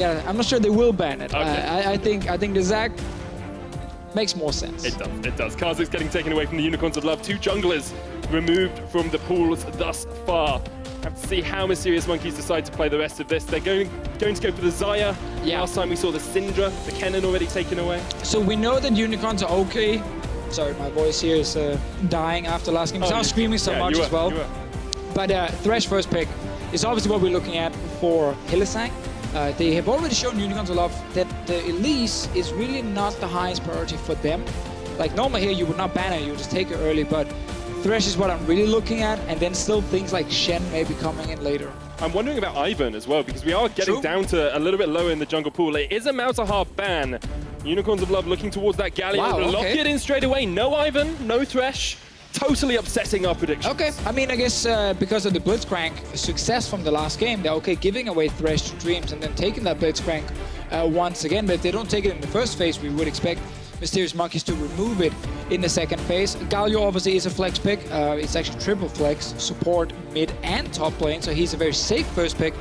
Yeah, I'm not sure they will ban it. Okay. I think the Zac makes more sense. It does, it does. Kha'Zix getting taken away from the Unicorns of Love. 2 junglers removed from the pools thus far. Have to see how Mysterious Monkeys decide to play the rest of this. They're going to go for the Xayah. Yeah. Last time we saw the Syndra, the Kennen already taken away. So we know that Unicorns are okay. Sorry, my voice here is dying after last game. I was screaming so much as well. But Thresh first pick is obviously what we're looking at for Hylissang. They have already shown Unicorns of Love that the Elise is really not the highest priority for them. Like normally here you would not ban it, you would just take it early, but Thresh is what I'm really looking at, and then still things like Shen may be coming in later. I'm wondering about Ivern as well, because we are getting down to a little bit lower in the jungle pool. It is a Malzahar ban. Unicorns of Love looking towards that Galleon. Wow, Lock it in straight away. No Ivern, no Thresh. Totally upsetting our predictions. Okay, I mean, I guess because of the Blitzcrank success from the last game, they're okay giving away Thresh to Dreams and then taking that Blitzcrank once again. But if they don't take it in the first phase, we would expect Mysterious Monkeys to remove it in the second phase. Galio obviously is a flex pick. It's actually triple flex, support, mid, and top lane, so he's a very safe first pick.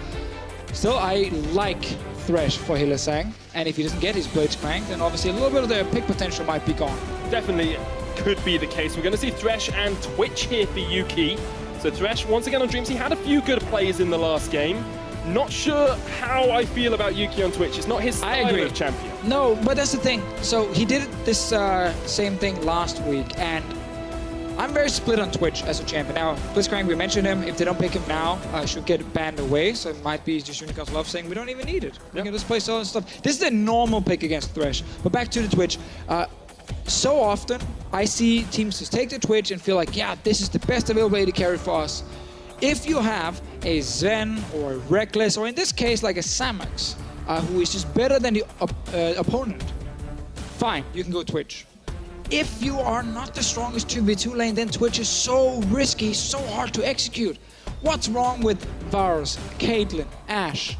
Still, I like Thresh for Hylissang, and if he doesn't get his Blitzcrank, then obviously a little bit of their pick potential might be gone. Definitely could be the case. We're going to see Thresh and Twitch here for Yuki. So Thresh, once again on Dreams, he had a few good plays in the last game. Not sure how I feel about Yuki on Twitch. It's not his style of champion. No, but that's the thing. So he did this same thing last week, and I'm very split on Twitch as a champion. Now, Blitzcrank, we mentioned him. If they don't pick him now, should get banned away. So it might be just Unicorns Love saying we don't even need it. We can just play solo stuff. This is a normal pick against Thresh. But back to the Twitch. So often, I see teams just take the Twitch and feel like, yeah, this is the best available way to carry for us. If you have a Zen or a Reckless, or in this case, like a Samax, who is just better than the opponent, fine, you can go Twitch. If you are not the strongest 2v2 lane, then Twitch is so risky, so hard to execute. What's wrong with Varus, Caitlyn, Ashe?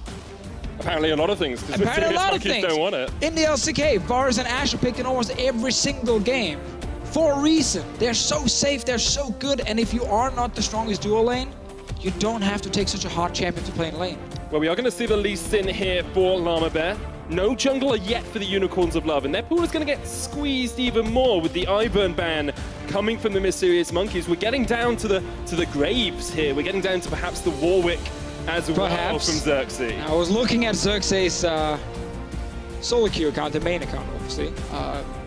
Apparently a lot of things, because Apparently a lot of things. Don't want it. In the LCK, Varus and Ashe are picked in almost every single game. For a reason. They're so safe, they're so good, and if you are not the strongest dual lane, you don't have to take such a hard champion to play in lane. Well, we are going to see the Lee Sin here for Llama Bear. No jungler yet for the Unicorns of Love, and their pool is going to get squeezed even more with the Ivern ban coming from the Mysterious Monkeys. We're getting down to the Graves here. We're getting down to perhaps the Warwick as well from Xerxes. I was looking at Xerxes' solo queue account, the main account, obviously,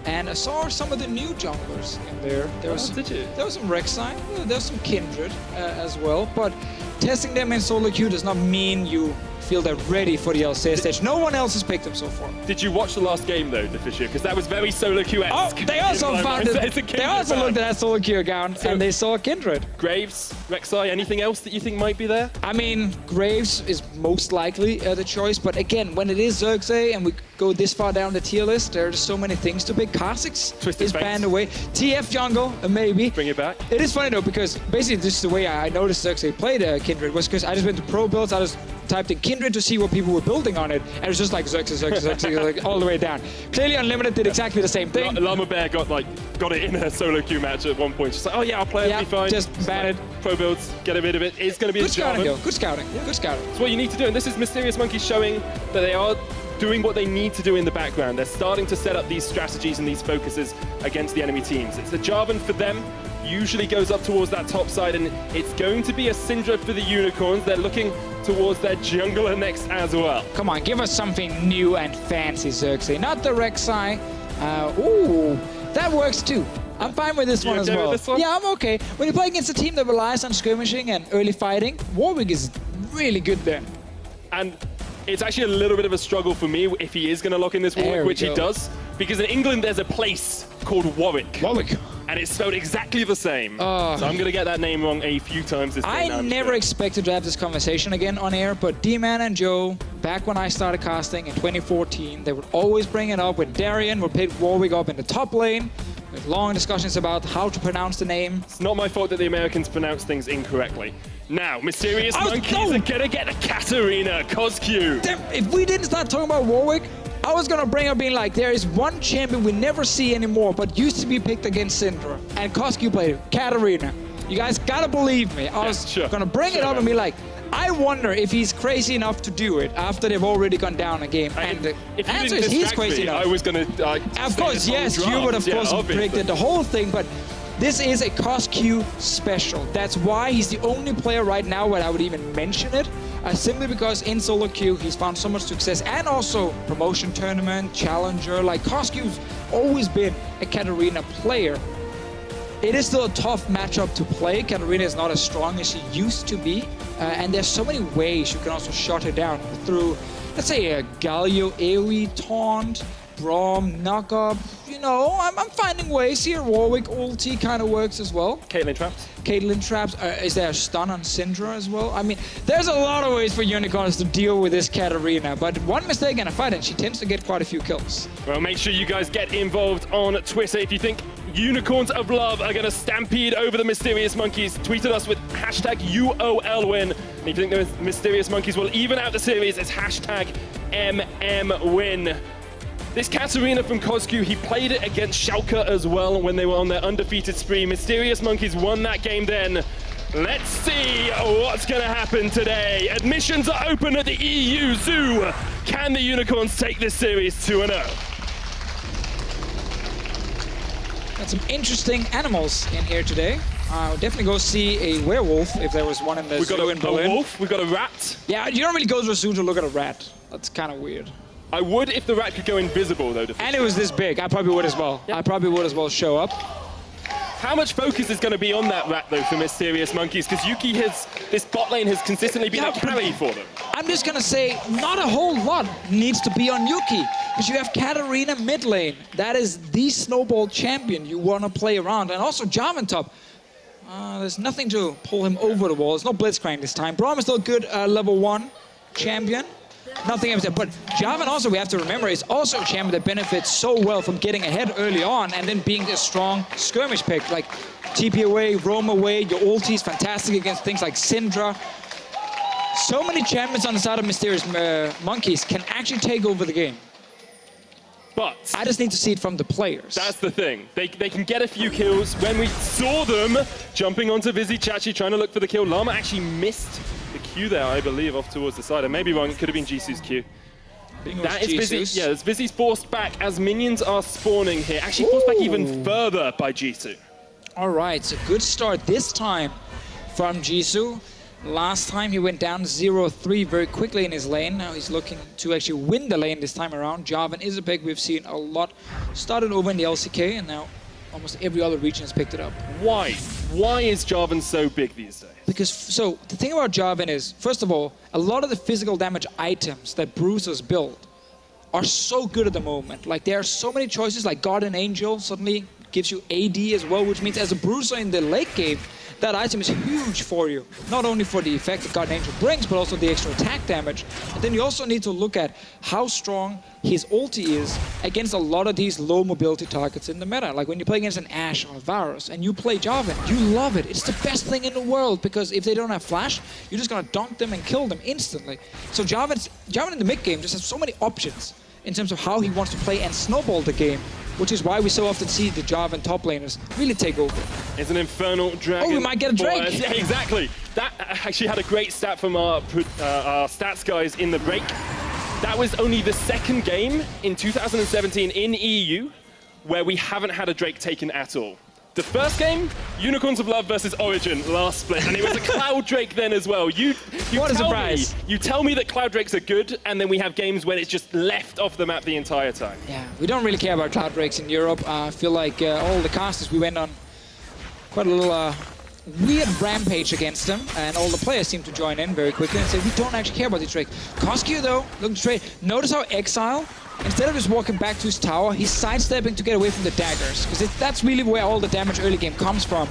and I saw some of the new junglers in there. There was some Rek'Sai, there was some Kindred as well, but testing them in solo queue does not mean you feel they're ready for the LCS stage. No one else has picked them so far. Did you watch the last game though, Deficia? Because that was very solo queue-esque. Oh, they also found it. They also looked at that solo queue account and they saw Kindred. Graves, Rek'Sai, anything else that you think might be there? I mean, Graves is most likely the choice, but again, when it is Xerxes and we go this far down the tier list, there are just so many things to pick. Kha'Zix is banned away. TF jungle, maybe. Bring it back. It is funny though, because basically this is the way I noticed Xerxes played Kindred, was because I just went to pro builds, I just typed in Kindred to see what people were building on it, and it was just like Xerxes, like all the way down. Clearly Unlimited did exactly the same thing. Llama Bear got it in a solo queue match at one point. Just like, oh yeah, I'll play it, it'll be fine. Just ban it. Pro builds, get rid of it. It's going to be good scouting, though. Good scouting. Yeah. Good scouting. It's what you need to do, and this is Mysterious Monkeys showing that they are doing what they need to do in the background. They're starting to set up these strategies and these focuses against the enemy teams. It's the Jarvan for them. Usually goes up towards that top side, and it's going to be a Syndra for the Unicorns. They're looking towards their jungler next as well. Come on, give us something new and fancy, Xerxes. Not the Rek'Sai. Ooh, that works too. I'm fine with this one as well. Yeah, I'm okay. When you play against a team that relies on skirmishing and early fighting, Warwick is really good there. And it's actually a little bit of a struggle for me if he is going to lock in this Warwick, which he does. Because in England, there's a place called Warwick. Warwick. And it's spelled exactly the same. So I'm going to get that name wrong a few times this game. I never expected to have this conversation again on air, but D-Man and Joe, back when I started casting in 2014, they would always bring it up when Darian would pick Warwick up in the top lane, with long discussions about how to pronounce the name. It's not my fault that the Americans pronounce things incorrectly. Now, Mysterious Monkeys are going to get a Katarina, Cosq. If we didn't start talking about Warwick, I was going to bring up being like, there is one champion we never see anymore, but used to be picked against Syndra. And Cosq played it, Katarina. You guys got to believe me. I was going to bring it up and be like, I wonder if he's crazy enough to do it after they've already gone down a game. And the if you answer didn't is he's distract crazy me, enough. I was going to. Of course, yes, you would of course have predicted the whole thing, but this is a COSQ special. That's why he's the only player right now where I would even mention it. Simply because in solo queue he's found so much success, and also promotion tournament, challenger. Like COSQ's always been a Katarina player. It is still a tough matchup to play. Katarina is not as strong as she used to be, and there's so many ways you can also shut her down through, let's say, a Galio AoE taunt, Braum knockup. You know, I'm finding ways here. Warwick ulti kind of works as well. Caitlyn traps. Caitlyn traps. Is there a stun on Syndra as well? I mean, there's a lot of ways for Unicorns to deal with this Katarina, but one mistake in a fight and she tends to get quite a few kills. Well, make sure you guys get involved on Twitter. If you think Unicorns of Love are going to stampede over the Mysterious Monkeys, tweet at us with hashtag UOLWin. And if you think the Mysterious Monkeys will even out the series, it's hashtag MMWin. This Katarina from COSQ, he played it against Schalke as well when they were on their undefeated spree. Mysterious Monkeys won that game then. Let's see what's going to happen today. Admissions are open at the EU Zoo. Can the Unicorns take this series 2-0? Got some interesting animals in here today. I'll definitely go see a werewolf if there was one in the zoo in Berlin. We've got a wolf, we've got a rat. Yeah, you don't really go to a zoo to look at a rat. That's kind of weird. I would if the rat could go invisible, though. And it was this big. I probably would as well. Yep. I probably would as well show up. How much focus is going to be on that rat, though, for Mysterious Monkeys? Because Yuki this bot lane has consistently been a carry for them. I'm just going to say not a whole lot needs to be on Yuki. Because you have Katarina mid lane. That is the snowball champion you want to play around. And also Jarvan top. There's nothing to pull him over the wall. There's no Blitzcrank this time. Braum is still good level 1 champion. Nothing else there. But Jarvan also, we have to remember, is also a champion that benefits so well from getting ahead early on and then being a strong skirmish pick. Like TP away, roam away, your ulti is fantastic against things like Syndra. So many champions on the side of Mysterious Monkeys can actually take over the game. But I just need to see it from the players. That's the thing. They can get a few kills. When we saw them jumping onto Vizzy Chachi trying to look for the kill, Llama actually missed the Q there, I believe, off towards the side. I may be wrong, it could have been Jisoo's Q. That is Vizzy. Yeah, it's Vizzy's forced back as minions are spawning here. Actually forced back even further by Jisoo. All right, so good start this time from Jisoo. Last time he went down 0-3 very quickly in his lane. Now he's looking to actually win the lane this time around. Jarvan is a pick we've seen a lot. Started over in the LCK and now almost every other region has picked it up. Why? Why is Jarvan so big these days? Because, so, the thing about Jarvan is, first of all, a lot of the physical damage items that Bruisers build are so good at the moment. Like, there are so many choices, like Guardian Angel suddenly gives you AD as well, which means as a Bruiser in the late game, that item is huge for you. Not only for the effect that Guardian Angel brings, but also the extra attack damage. And then you also need to look at how strong his ulti is against a lot of these low mobility targets in the meta. Like when you play against an Ashe or a Varus and you play Jarvan, you love it. It's the best thing in the world because if they don't have flash, you're just gonna dunk them and kill them instantly. So Jarvan in the mid game just has so many options in terms of how he wants to play and snowball the game, which is why we so often see the Jarvan top laners really take over. It's an Infernal Dragon. Oh, we might get a Drake! Yeah, exactly. That actually had a great stat from our stats guys in the break. That was only the second game in 2017 in EU where we haven't had a Drake taken at all. The first game, Unicorns of Love versus Origin, last split, and it was a Cloud Drake then as well. What a surprise. You tell me that Cloud Drakes are good, and then we have games when it's just left off the map the entire time. Yeah, we don't really care about Cloud Drakes in Europe. I feel like all the casters, we went on quite a little weird rampage against them, and all the players seem to join in very quickly and say, we don't actually care about these Drake. COSQ though, looking straight. Notice how Exile, instead of just walking back to his tower, he's sidestepping to get away from the daggers, because that's really where all the damage early game comes from.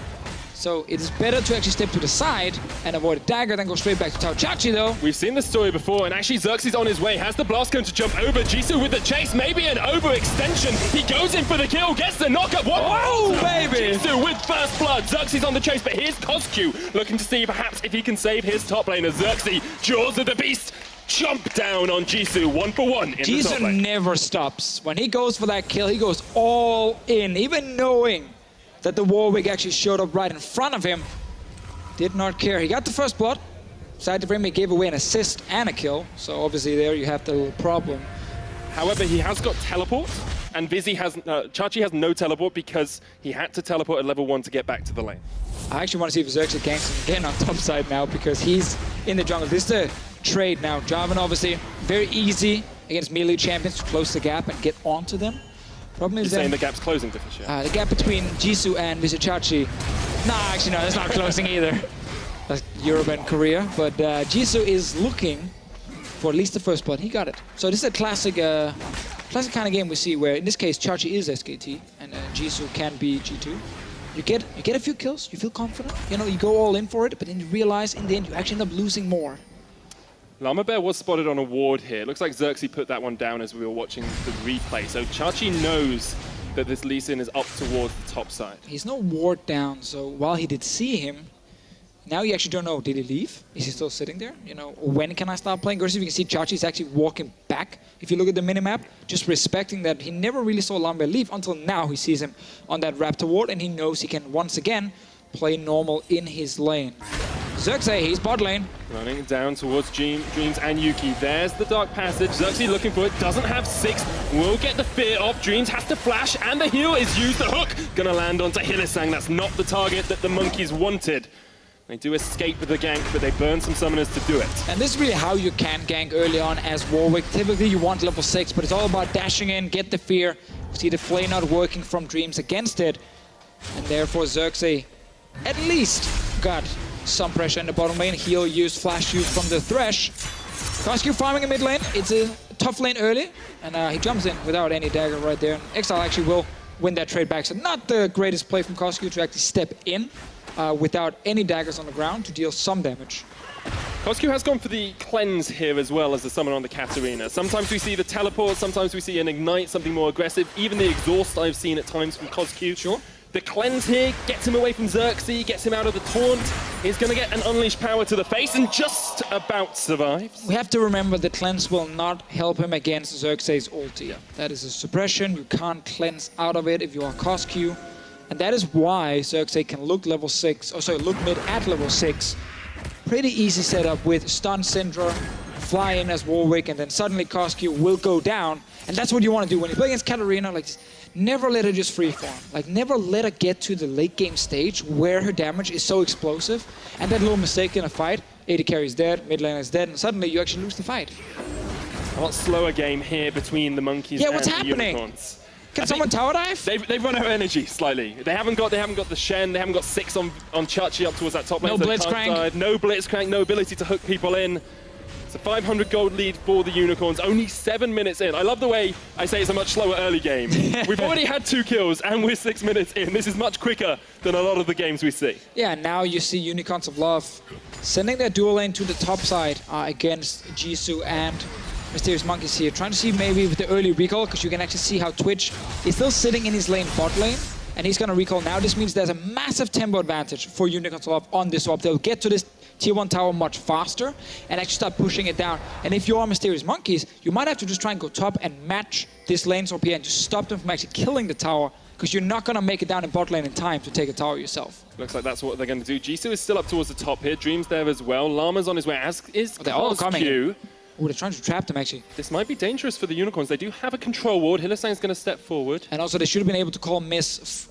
So it is better to actually step to the side and avoid a dagger than go straight back to tower. Chachi though. We've seen this story before, and actually Xerxes on his way. Has the blast going to jump over? Jisoo with the chase, maybe an overextension. He goes in for the kill, gets the knockup. Oh, baby! Jisoo with first blood. Xerxes on the chase, but here's COSQ looking to see perhaps if he can save his top laner. Xerxes, Jaws of the Beast, jump down on Jisoo, 1-for-1 in the top lane. Jisoo never stops. When he goes for that kill, he goes all in, even knowing that the Warwick actually showed up right in front of him. Did not care. He got the first blood. side frame, he gave away an assist and a kill. So obviously there you have the little problem. However, he has got teleport, and Vizzy has, Chachi has no teleport because he had to teleport at level 1 to get back to the lane. I actually want to see if Xerxes ganks him again on top side now because he's in the jungle. This is the trade now. Jarvan obviously very easy against melee champions to close the gap and get onto them. Problem is You're saying the gap's closing, Different. the gap between Jisoo and Vizichachi. Nah, actually no, that's not closing either. That's Europe and Korea, but Jisoo is looking for at least the first spot. He got it. So this is a classic kind of game we see where, in this case, Chachi is SKT and Jisoo can be G2. You get a few kills, you feel confident, you know, you go all in for it, but then you realize in the end you actually end up losing more. Llama Bear was spotted on a ward here. Looks like Xerxes put that one down as we were watching the replay. So Chachi knows that this Lee Sin is up towards the top side. He's no ward down, so while he did see him, now you actually don't know, did he leave? Is he still sitting there? You know, when can I start playing aggressive? You can see Chachi's actually walking back. If you look at the minimap, just respecting that he never really saw Llama Bear leave until now he sees him on that Raptor ward and he knows he can once again play normal in his lane. Xerxes, he's bot lane. Running down towards Dreams and Yuki. There's the Dark Passage. Xerxes looking for it. Doesn't have 6. Will get the fear off. Dreams has to flash and the heal is used. The hook gonna land onto Hylissang. That's not the target that the monkeys wanted. They do escape with the gank, but they burn some summoners to do it. And this is really how you can gank early on as Warwick. Typically you want level 6, but it's all about dashing in, get the fear. See the flay not working from Dreams against it. And therefore Xerxes at least got some pressure in the bottom lane. Heal used, flash used from the Thresh. Coscu farming in mid lane. It's a tough lane early, and he jumps in without any dagger right there. And Exile actually will win that trade back. So not the greatest play from Coscu to actually step in without any daggers on the ground to deal some damage. Coscu has gone for the cleanse here as well as the summon on the Katarina. Sometimes we see the teleport, sometimes we see an ignite, something more aggressive. Even the exhaust I've seen at times from Coscu. Sure. The cleanse here gets him away from Xerxes, gets him out of the taunt. He's going to get an unleashed power to the face and just about survives. We have to remember the cleanse will not help him against Xerxes' ulti. Yeah. That is a suppression. You can't cleanse out of it if you are Coscu. And that is why Xerxes can look level 6, or sorry, look mid at level 6. Pretty easy setup with stun Syndra, fly in as Warwick, and then suddenly Coscu will go down. And that's what you want to do when you play against Katarina. Like, never let her just freeform. Like, never let her get to the late game stage where her damage is so explosive. And that little mistake in a fight, AD carry is dead, mid lane is dead, and suddenly you actually lose the fight. A lot slower game here between the monkeys and what's the happening? unicorns. Can someone tower dive? They've run out of energy slightly. They haven't got the Shen. They haven't got 6 on Chachi up towards that top lane. No Blitzcrank. No Blitzcrank. No ability to hook people in. It's a 500 gold lead for the unicorns. Only 7 minutes in. I love the way I say it's a much slower early game. We've already had 2 kills and we're 6 minutes in. This is much quicker than a lot of the games we see. Yeah, now you see Unicorns of Love sending their dual lane to the top side against Jisoo and Mysterious Monkeys here. Trying to see maybe with the early recall, because you can actually see how Twitch is still sitting in his lane bot lane, and he's going to recall now. This means there's a massive tempo advantage for Unicorns of Love on this swap. They'll get to this tier 1 tower much faster and actually start pushing it down. And if you are Mysterious Monkeys, you might have to just try and go top and match this lane swap here and just stop them from actually killing the tower, because you're not going to make it down in bot lane in time to take a tower yourself. Looks like that's what they're going to do. Jisoo is still up towards the top here. Dream's there as well. Llama's on his way, as is They're all coming Coscu. Oh, they're trying to trap them, actually. This might be dangerous for the unicorns. They do have a control ward. Hylissang's going to step forward. And also, they should have been able to call miss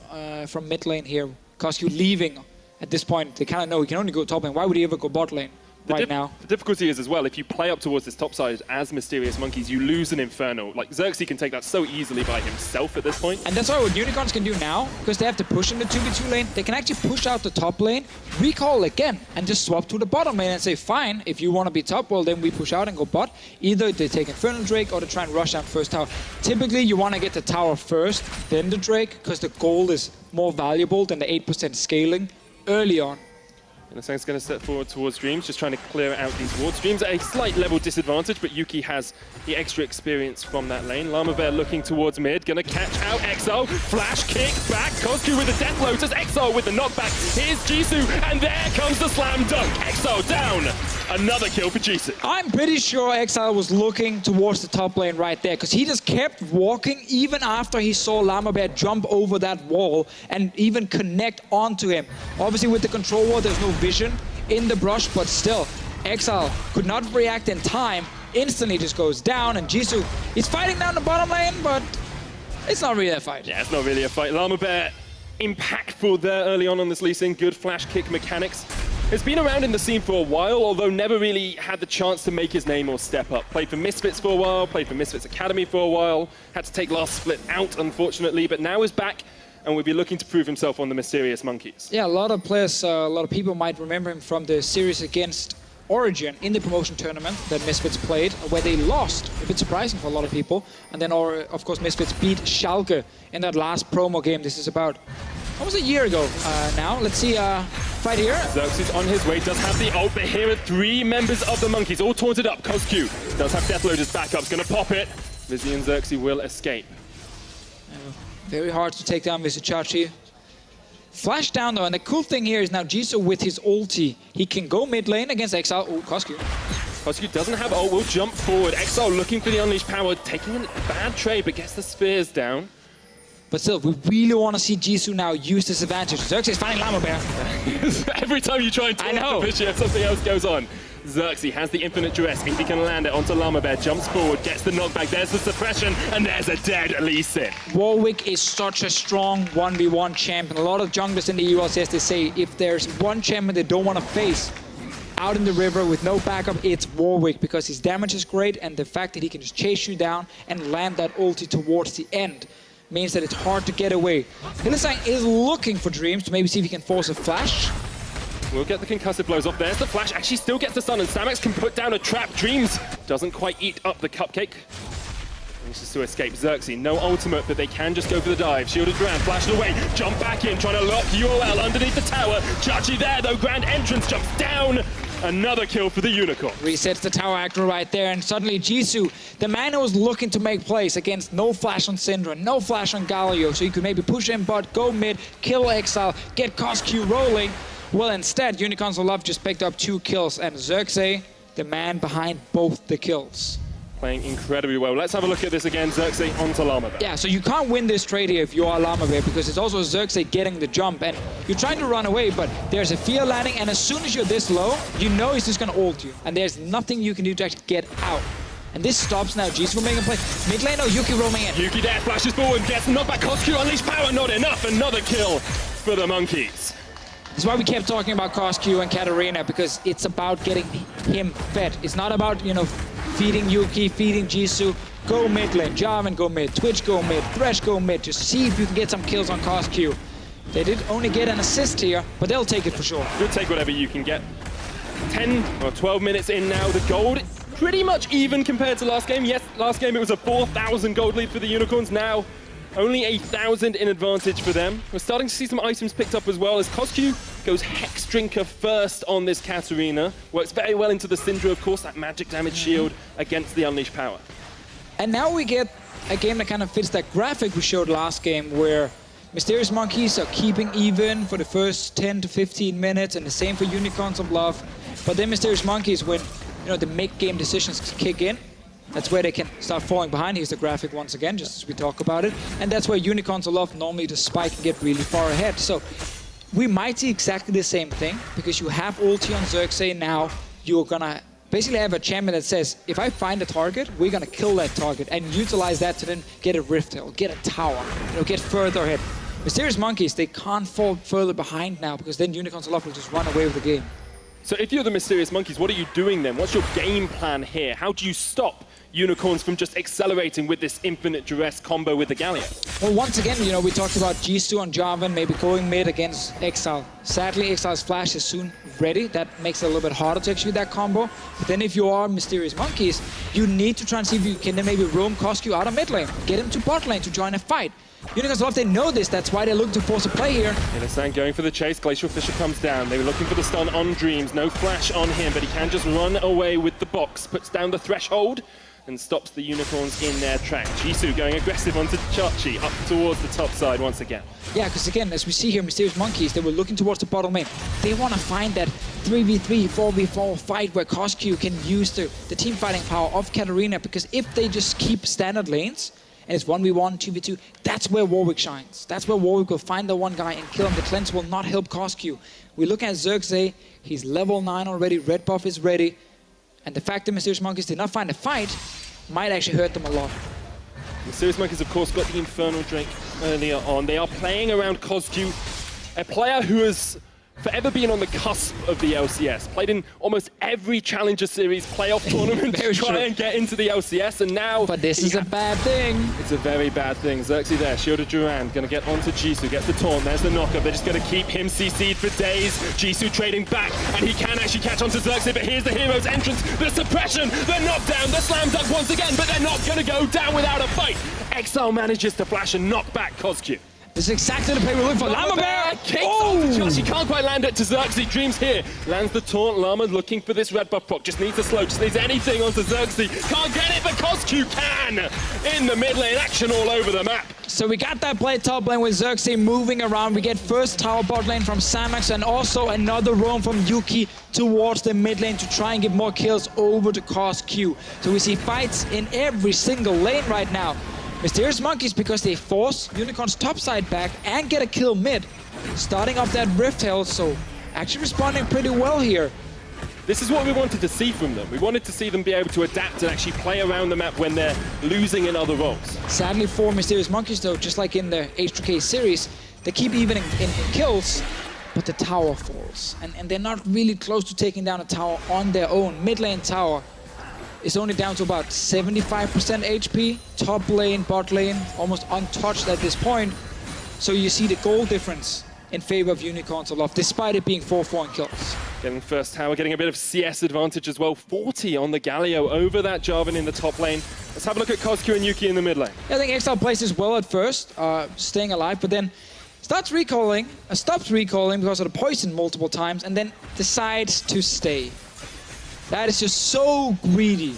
from mid lane here. Coscu leaving at this point. They kind of know he can only go top lane. Why would he ever go bot lane right now? The difficulty is as well, if you play up towards this top side as Mysterious Monkeys, you lose an Inferno. Like, Xerxes can take that so easily by himself at this point. And that's why what Unicorns can do now, because they have to push in the 2v2 lane, they can actually push out the top lane, recall again, and just swap to the bottom lane and say, fine, if you want to be top, well, then we push out and go bot. Either they take Infernal Drake or they try and rush down first tower. Typically, you want to get the tower first, then the Drake, because the gold is more valuable than the 8% scaling early on. Hylissang's going to step forward towards Dreams, just trying to clear out these wards. Dreams at a slight level disadvantage, but Yuki has the extra experience from that lane. Llama Bear looking towards mid, going to catch out Exile. Flash kick back. Coscu with the Death Lotus. Exile with the knockback. Here's Jisoo, and there comes the slam dunk. Exile down. Another kill for Jisoo. I'm pretty sure Exile was looking towards the top lane right there, because he just kept walking even after he saw Llama Bear jump over that wall and even connect onto him. Obviously, with the control wall, there's no vision in the brush, but still, Exile could not react in time, instantly just goes down, and Jisoo is fighting down the bottom lane, but it's not really a fight. Yeah, it's not really a fight. Llama Bear, impactful there early on this Lee Sin. Good flash kick mechanics. It's been around in the scene for a while, although never really had the chance to make his name or step up. Played for Misfits for a while, played for Misfits Academy for a while, had to take last split out, unfortunately, but now is back and will be looking to prove himself on the Mysterious Monkeys. Yeah, a lot of players, a lot of people might remember him from the series against Origin in the promotion tournament that Misfits played, where they lost, a bit surprising for a lot of people. And then, of course, Misfits beat Schalke in that last promo game. This is about almost a year ago now. Let's see, fight here. Xerxes is on his way, does have the ult, but here are 3 members of the Monkeys, all taunted up. Cosq does have Deathloader's backup, gonna pop it. Vizzy and Xerxes will escape. Very hard to take down Vizichachi. Flash down though, and the cool thing here is now Jisoo with his ulti, he can go mid lane against Exile. Oh, Cosq. Cosq doesn't have ult, will jump forward. Exile looking for the unleashed power, taking a bad trade, but gets the spears down. But still, we really want to see Jisoo now use this advantage. Xerxes finding Llama Bear. Every time you try and talk to Fisher, something else goes on. Xerxes has the infinite duress. If he can land it onto Llama Bear, jumps forward, gets the knockback. There's the suppression, and there's a dead Lee Sin. Warwick is such a strong 1v1 champion. A lot of junglers in the LCS, they say if there's one champion they don't want to face out in the river with no backup, it's Warwick, because his damage is great, and the fact that he can just chase you down and land that ulti towards the end means that it's hard to get away. Hylissang is looking for Dreams to maybe see if he can force a flash. We'll get the concussive blows off. There's the flash. Actually still gets the stun, and Samex can put down a trap. Dreams doesn't quite eat up the cupcake. Manages to escape. Xerxes, no ultimate, but they can just go for the dive. Shielded Grand, flashed away, jump back in, trying to lock UOL underneath the tower. Chachi there though, Grand entrance, jumps down. Another kill for the Unicorn. Resets the tower actor right there, and suddenly Jisoo, the man who was looking to make plays against no flash on Syndra, no flash on Galio, so you could maybe push in bot, go mid, kill Exile, get Cosq rolling. Well, instead, Unicorns of Love just picked up 2 kills, and Xerxes, the man behind both the kills. Playing incredibly well. Let's have a look at this again. Xerxes onto Llama Bear. Yeah, so you can't win this trade here if you are Llama Bear, because it's also Xerxes getting the jump, and you're trying to run away, but there's a fear landing, and as soon as you're this low, you know he's just gonna ult you, and there's nothing you can do to actually get out. And this stops now Jisoo from making a play. Mid lane, oh, Yuki roaming in. Yuki there, flashes forward, gets knocked back. Cosq unleashed power, not enough. Another kill for the Monkeys. That's why we kept talking about Cosq and Katarina, because it's about getting him fed. It's not about, you know, feeding Yuki, feeding Jisoo. Go mid lane, Jarvan go mid, Twitch go mid, Thresh go mid. Just see if you can get some kills on Cosq. They did only get an assist here, but they'll take it for sure. You'll take whatever you can get. 10 or 12 minutes in now, the gold pretty much even compared to last game. Yes, last game it was a 4,000 gold lead for the Unicorns. Now, only 1,000 in advantage for them. We're starting to see some items picked up as well, as Cosq goes Hex Drinker first on this Katarina. Works very well into the Syndra, of course, that magic damage shield against the Unleashed Power. And now we get a game that kind of fits that graphic we showed last game, where Mysterious Monkeys are keeping even for the first 10 to 15 minutes, and the same for Unicorns of Love. But then Mysterious Monkeys, when the make-game decisions kick in, that's where they can start falling behind. Here's the graphic once again, just as we talk about it. And that's where Unicorns of Love normally just spike and get really far ahead. So we might see exactly the same thing, because you have ulti on Xerxes now. You're gonna basically have a champion that says, if I find a target, we're gonna kill that target and utilize that to then get a rift hill, get a tower, get further ahead. Mysterious Monkeys, they can't fall further behind now, because then Unicorns of Love will just run away with the game. So if you're the Mysterious Monkeys, what are you doing then? What's your game plan here? How do you stop Unicorns from just accelerating with this infinite duress combo with the Galio? Well, once again, we talked about Jisoo on Jarvan maybe going mid against Exile. Sadly, Exile's flash is soon ready. That makes it a little bit harder to execute that combo. But then if you are Mysterious Monkeys, you need to try and see if you can then maybe roam Cosq out of mid lane, get him to bot lane to join a fight. Unicorns of Love, they know this, that's why they're looking to force a play here. Hylissang going for the chase, Glacial Fisher comes down. They were looking for the stun on Dreams, no flash on him, but he can just run away with the box, puts down the threshold, and stops the Unicorns in their track. Jisoo going aggressive onto Chachi, up towards the top side once again. Yeah, because again, as we see here, Mysterious Monkeys, they were looking towards the bottom lane. They want to find that 3v3, 4v4 fight where Cosq can use the team fighting power of Katarina, because if they just keep standard lanes, and it's 1v1, 2v2, that's where Warwick shines. That's where Warwick will find the one guy and kill him. The cleanse will not help Cosq. We look at Xerxes, he's level 9 already, red buff is ready, and the fact that Mysterious Monkeys did not find a fight might actually hurt them a lot. Mysterious Monkeys, of course, got the Infernal Drake earlier on. They are playing around Cosq, a player who has forever been on the cusp of the LCS. Played in almost every Challenger Series playoff tournament to try and get into the LCS, and now... But this is a bad thing. It's a very bad thing. Xerxes there, Shield of Durand, going to get onto Jisoo, gets the taunt, there's the knockup. They're just going to keep him CC'd for days. Jisoo trading back, and he can actually catch onto Xerxes, but here's the hero's entrance, the suppression, the knockdown, the slam dunk once again, but they're not going to go down without a fight. Exile manages to flash and knock back Cosq. This is exactly the play we're looking for. Llama Bear kicks off the shot. She can't quite land it to Xerxes. Dreams here. Lands the taunt. Llama looking for this red buff proc. Just needs a slow. Just needs anything onto Xerxes. Can't get it, but Cosq can. In the mid lane. Action all over the map. So we got that play top lane with Xerxes moving around. We get first tower bot lane from Samax and also another roam from Yuki towards the mid lane to try and get more kills over to Cosq. So we see fights in every single lane right now. Mysterious Monkeys, because they force Unicorn's topside back and get a kill mid, starting off that Rift Hell, so actually responding pretty well here. This is what we wanted to see from them. We wanted to see them be able to adapt and actually play around the map when they're losing in other roles. Sadly for Mysterious Monkeys though, just like in the H2K series, they keep evening in kills, but the tower falls. And they're not really close to taking down a tower on their own. Mid lane tower is only down to about 75% HP. Top lane, bot lane, almost untouched at this point. So you see the goal difference in favor of Unicorns Aloft, despite it being 4-4 in kills. Getting first tower, getting a bit of CS advantage as well. 40 on the Galio over that Jarvan in the top lane. Let's have a look at Cosq and Yuki in the mid lane. I think Exile plays this well at first, staying alive, but then stops recalling because of the poison multiple times, and then decides to stay. That is just so greedy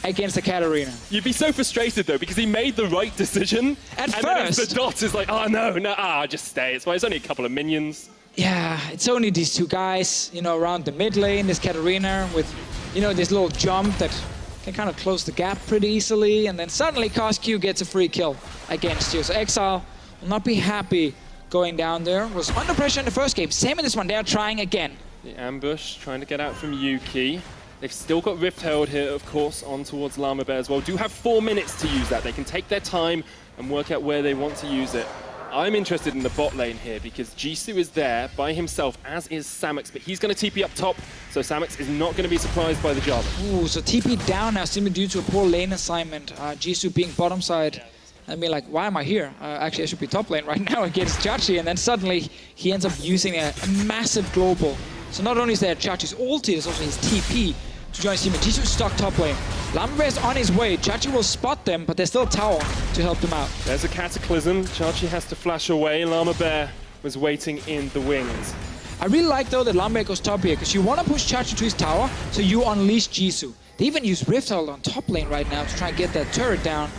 against the Katarina. You'd be so frustrated though, because he made the right decision. At and first. then the dot is like, oh no, just stay. It's fine. It's only a couple of minions. Yeah, it's only these two guys, you know, around the mid lane, this Katarina with, you know, this little jump that can kind of close the gap pretty easily, and then suddenly Cosq gets a free kill against you. So Exile will not be happy going down there. Was under pressure in the first game. Same in this one, they're trying again. The ambush, trying to get out from Yuki. They've still got Rift Herald here, of course, on towards Llama Bear as well. Do have 4 minutes to use that. They can take their time and work out where they want to use it. I'm interested in the bot lane here because Jisoo is there by himself, as is Samax, but he's going to TP up top, so Samax is not going to be surprised by the job. Ooh, so TP down now simply due to a poor lane assignment. Jisoo being bottom side. I mean, like, why am I here? Actually, I should be top lane right now against Chachi, and then suddenly he ends up using a massive global. So not only is there Chachi's ulti, there's also his TP to join his team. Jisoo's stuck top lane. Llama Bear is on his way. Chachi will spot them, but there's still a tower to help them out. There's a Cataclysm. Chachi has to flash away. Llama Bear was waiting in the wings. I really like, though, that Llama Bear goes top here, because you want to push Chachi to his tower, so you unleash Jisoo. They even use Rift Herald on top lane right now to try and get that turret down.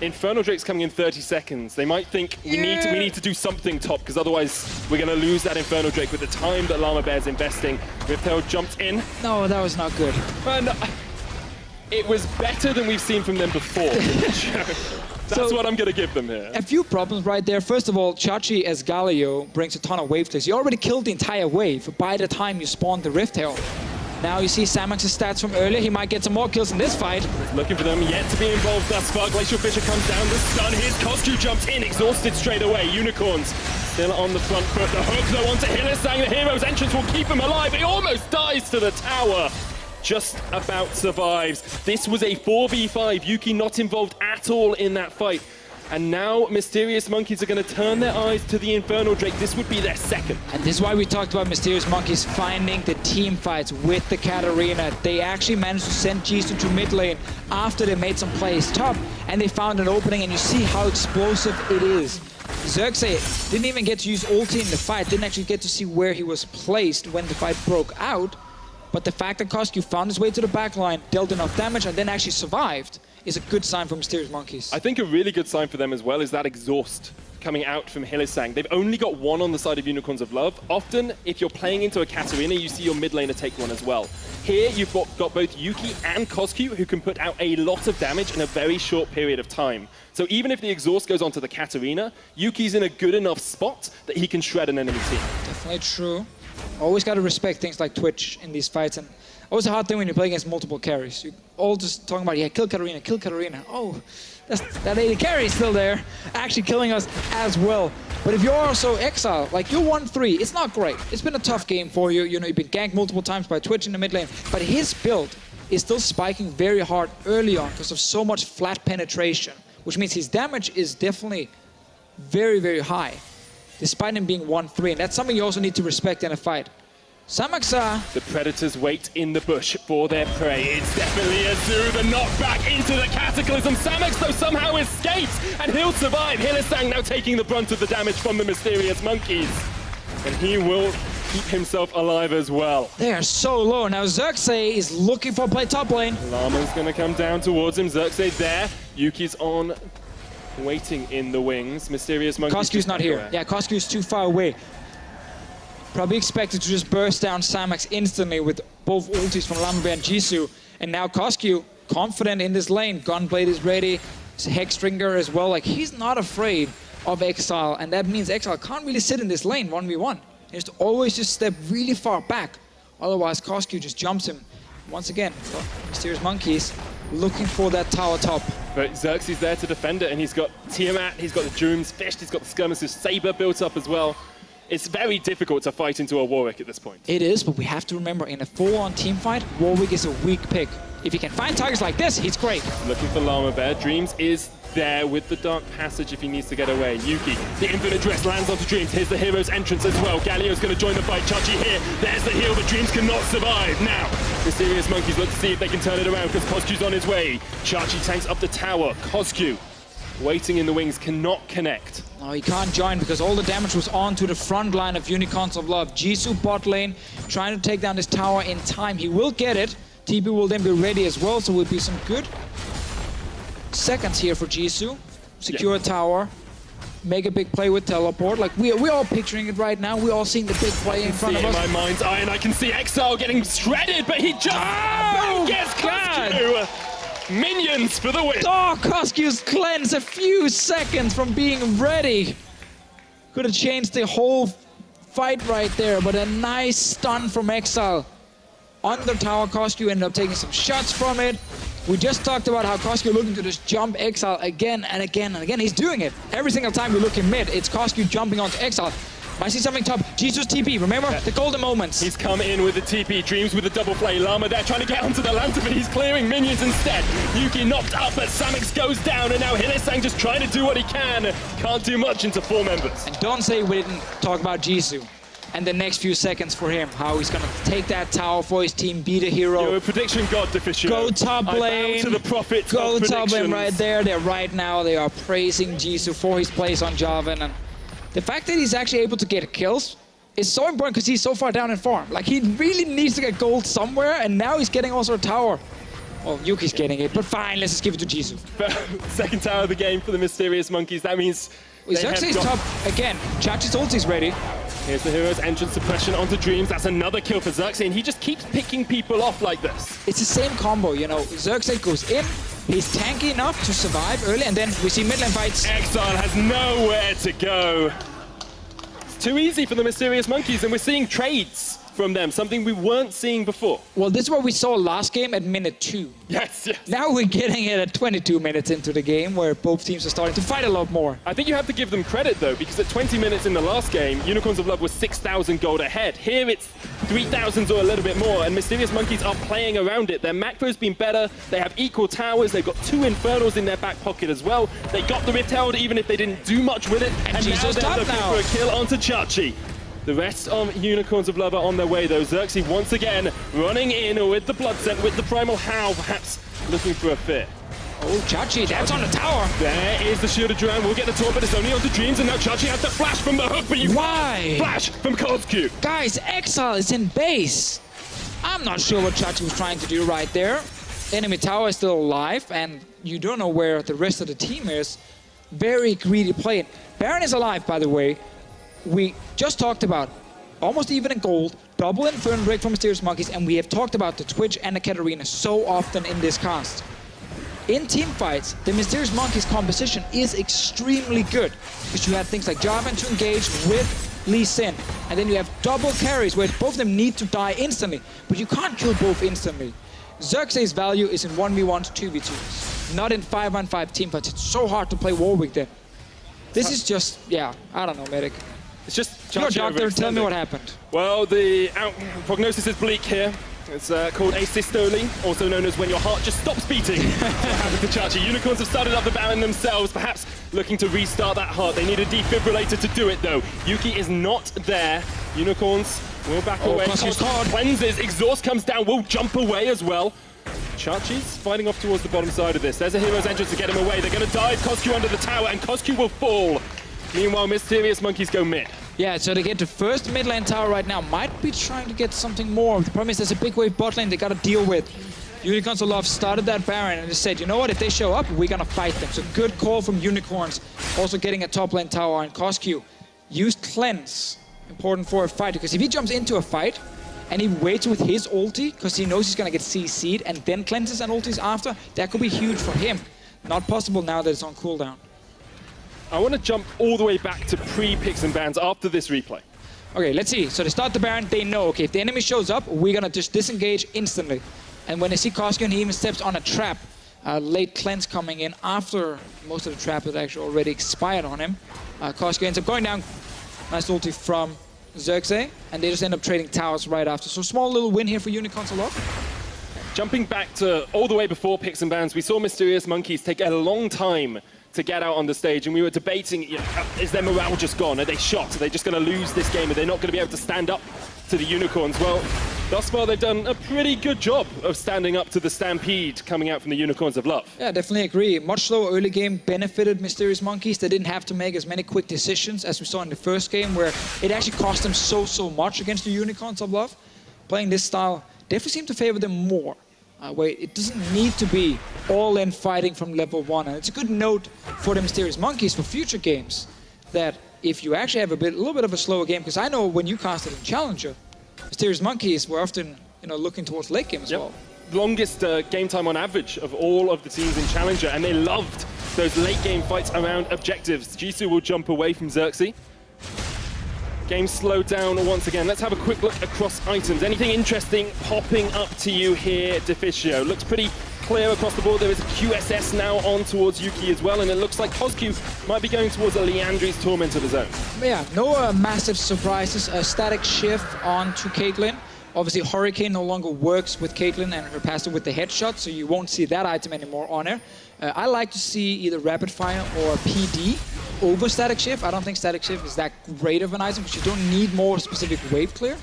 Infernal Drake's coming in 30 seconds. They might think we need to do something top, because otherwise we're going to lose that Infernal Drake with the time that Llama Bear's investing. Rift Herald jumped in. No, that was not good. And it was better than we've seen from them before. That's what I'm going to give them here. A few problems right there. First of all, Chachi as Galio brings a ton of wave clears. You already killed the entire wave by the time you spawned the Rift Herald. Now you see Samax's stats from earlier. He might get some more kills in this fight. Looking for them yet to be involved thus far. Glacial Fisher comes down. The stun. Here's Cosq jumps in, exhausted straight away. Unicorns still on the front foot. The hook though onto Hylissang. The hero's entrance will keep him alive. He almost dies to the tower. Just about survives. This was a 4v5. Yuki not involved at all in that fight. And now Mysterious Monkeys are going to turn their eyes to the Infernal Drake. This would be their second. And this is why we talked about Mysterious Monkeys finding the team fights with the Katarina. They actually managed to send Jisoo to mid lane after they made some plays top, and they found an opening, and you see how explosive it is. Xerxes didn't even get to use ulti in the fight, didn't actually get to see where he was placed when the fight broke out. But the fact that Cosq found his way to the backline, dealt enough damage, and then actually survived, is a good sign for Mysterious Monkeys. I think a really good sign for them as well is that exhaust coming out from Hylissang. They've only got one on the side of Unicorns of Love. Often, if you're playing into a Katarina, you see your mid laner take one as well. Here, you've got both Yuki and Koskyu who can put out a lot of damage in a very short period of time. So even if the exhaust goes onto the Katarina, Yuki's in a good enough spot that he can shred an enemy team. Definitely true. Always got to respect things like Twitch in these fights. And always a hard thing when you play against multiple carries. You're all just talking about, yeah, kill Katarina, kill Katarina. Oh, that AD carry is still there, actually killing us as well. But if you're also Exile, like you're 1-3, it's not great. It's been a tough game for you. You know, you've been ganked multiple times by Twitch in the mid lane. But his build is still spiking very hard early on because of so much flat penetration, which means his damage is definitely very, very high, despite him being 1-3. And that's something you also need to respect in a fight. Samaxa. The Predators wait in the bush for their prey. It's definitely Azu, the knockback into the Cataclysm. Samax, though, somehow escapes, and he'll survive. Hylissang now taking the brunt of the damage from the Mysterious Monkeys. And he will keep himself alive as well. They are so low. Now Xerxes is looking for play top lane. Llama's going to come down towards him. Xerxes there. Yuki's on, waiting in the wings. Mysterious Monkeys. Koskyu's not here. Yeah, Koskyu's too far away. Probably expected to just burst down Samax instantly with both ultis from Llama and Jisoo. And now Koskyu, confident in this lane. Gunblade is ready. Hexdrinker as well. Like, he's not afraid of Exile. And that means Exile can't really sit in this lane 1v1. He has to always just step really far back. Otherwise, Koskyu just jumps him. Once again, Mysterious Monkeys looking for that tower top. But Xerxes there to defend it. And he's got Tiamat, he's got the Droom's Fist, he's got the Skirmish's Saber built up as well. It's very difficult to fight into a Warwick at this point. It is, but we have to remember, in a full-on team fight, Warwick is a weak pick. If he can find targets like this, he's great. Looking for Llama Bear. Dreams is there with the Dark Passage if he needs to get away. Yuki, the Infinite Dress lands onto Dreams. Here's the hero's entrance as well. Galio's going to join the fight. Chachi here. There's the heal, but Dreams cannot survive. Now, Mysterious Monkeys look to see if they can turn it around because Koskyu's on his way. Chachi tanks up the tower. Koskyu, waiting in the wings, cannot connect. No, he can't join because all the damage was on to the front line of Unicorns of Love. Jisoo bot lane, trying to take down this tower in time. He will get it. TP will then be ready as well, so will be some good seconds here for Jisoo. Secure a tower, make a big play with teleport. Like, we're all picturing it right now. We're all seeing the big play in front of us. In my mind's eye, and I can see Exile getting shredded, but he just gets Koskyu. Minions for the win! Oh, Koskyu's cleanse a few seconds from being ready. Could have changed the whole fight right there, but a nice stun from Exile. On the tower, Koskyu ended up taking some shots from it. We just talked about how Koskyu looking to just jump Exile again and again and again. He's doing it. Every single time we look in mid, it's Koskyu jumping onto Exile. I see something top. Jisoo's TP, remember? Yeah. The golden moments. He's come in with the TP. Dreams with the double play. Llama there trying to get onto the lantern, but he's clearing minions instead. Yuki knocked up, but Samax goes down, and now Hylissang just trying to do what he can. Can't do much into 4 members. And don't say we didn't talk about Jisoo. And the next few seconds for him, how he's gonna take that tower for his team, be the hero. You're a prediction god, Deficio. Go top lane. I bow to the prophet. Go top lane right there. They're right now. They are praising Jisoo for his place on Jarvan, and the fact that he's actually able to get kills is so important because he's so far down in farm. Like, he really needs to get gold somewhere, and now he's getting also a tower. Well, Yuki's getting it, but fine, let's just give it to Jisoo. Second tower of the game for the Mysterious Monkeys. That means Xerxes top again. Chachi's ulti's ready. Here's the hero's entrance suppression onto Dreams. That's another kill for Xerxes, and he just keeps picking people off like this. It's the same combo, you know. Xerxes goes in, he's tanky enough to survive early, and then we see mid lane fights. Exile has nowhere to go. It's too easy for the Mysterious Monkeys, and we're seeing trades from them, something we weren't seeing before. Well, this is what we saw last game at minute 2. Yes, yes. Now we're getting it at 22 minutes into the game, where both teams are starting to fight a lot more. I think you have to give them credit, though, because at 20 minutes in the last game, Unicorns of Love was 6,000 gold ahead. Here it's 3,000 or a little bit more, and Mysterious Monkeys are playing around it. Their macro's been better, they have equal towers, they've got 2 Infernals in their back pocket as well. They got the Rift Herald even if they didn't do much with it, and now they're looking for a kill onto Chachi. The rest of Unicorns of Love are on their way, though. Xerxes once again running in with the Blood Scent, with the Primal Howl, perhaps looking for a fit. Oh, Chachi, that's on the tower. There is the Shielded Drown. We'll get the torp, but it's only onto Dreams, and now Chachi has the flash from the hook, but you... Why? Flash from Koskyu. Guys, Exile is in base. I'm not sure what Chachi was trying to do right there. enemy tower is still alive, and you don't know where the rest of the team is. Very greedy play. Baron is alive, by the way. We just talked about almost even in gold, double Inferno Drake from Mysterious Monkeys, and we have talked about the Twitch and the Katarina so often in this cast. In team fights, the Mysterious Monkeys composition is extremely good, because you have things like Jarvan to engage with Lee Sin, and then you have double carries where both of them need to die instantly, but you can't kill both instantly. Xerxes' value is in 1v1s, 2v2s, not in 5-on-5 team fights. It's so hard to play Warwick there. This is just, yeah, I don't know, Medic. It's just You're a doctor, tell me what happened. Well, the prognosis is bleak here. It's called asystole, also known as when your heart just stops beating. Happened to Chachi. Unicorns have started up the Baron themselves, perhaps looking to restart that heart. They need a defibrillator to do it, though. Yuki is not there. Unicorns will back away. Cleanses, exhaust comes down, will jump away as well. Chachi's fighting off towards the bottom side of this. There's a hero's entrance to get him away. They're going to dive Coscu under the tower, and Coscu will fall. Meanwhile, Mysterious Monkeys go mid. Yeah, so they get the first mid lane tower right now. Might be trying to get something more. The problem is there's a big wave bot lane they got to deal with. Unicorns of Love started that Baron and they said, you know what, if they show up, we're going to fight them. So good call from Unicorns. Also getting a top lane tower, and Coscu used Cleanse. Important for a fight, because if he jumps into a fight and he waits with his ulti, because he knows he's going to get CC'd and then cleanses and ultis after, that could be huge for him. Not possible now that it's on cooldown. I want to jump all the way back to pre-picks and bans after this replay. Okay, let's see. So they start the Baron, they know, okay, if the enemy shows up, we're going to just disengage instantly. And when they see Coscu and he even steps on a trap, late cleanse coming in after most of the trap had actually already expired on him. Coscu ends up going down. Nice ulti from Xerxes, and they just end up trading towers right after. So small little win here for Unicorns a lot. Jumping back to all the way before picks and bans, we saw Mysterious Monkeys take a long time to get out on the stage, and we were debating, you know, is their morale just gone? Are they shot? Are they just going to lose this game? Are they not going to be able to stand up to the Unicorns? Well, thus far they've done a pretty good job of standing up to the stampede coming out from the Unicorns of Love. Yeah, definitely agree. Much slower early game benefited Mysterious Monkeys. They didn't have to make as many quick decisions as we saw in the first game, where it actually cost them so much against the Unicorns of Love. Playing this style definitely seemed to favor them more. Where it doesn't need to be all-in fighting from level 1. And it's a good note for the Mysterious Monkeys for future games, that if you actually have a little bit of a slower game, because I know when you casted in Challenger, Mysterious Monkeys were often, you know, looking towards late game as well. Longest game time on average of all of the teams in Challenger, and they loved those late game fights around objectives. Jisoo will jump away from Xerxes. Game slowed down once again. Let's have a quick look across items. Anything interesting popping up to you here, Deficio? Looks pretty clear across the board. There is a QSS now on towards Yuki as well, and it looks like Coscu might be going towards a Leandri's Torment of his own. Yeah, no massive surprises. A static shift on to Caitlyn. Obviously, Hurricane no longer works with Caitlyn and her passive with the headshot, so you won't see that item anymore on her. I like to see either Rapid Fire or PD over Static Shift. I don't think Static Shift is that great of an item, because you don't need more specific wave clear.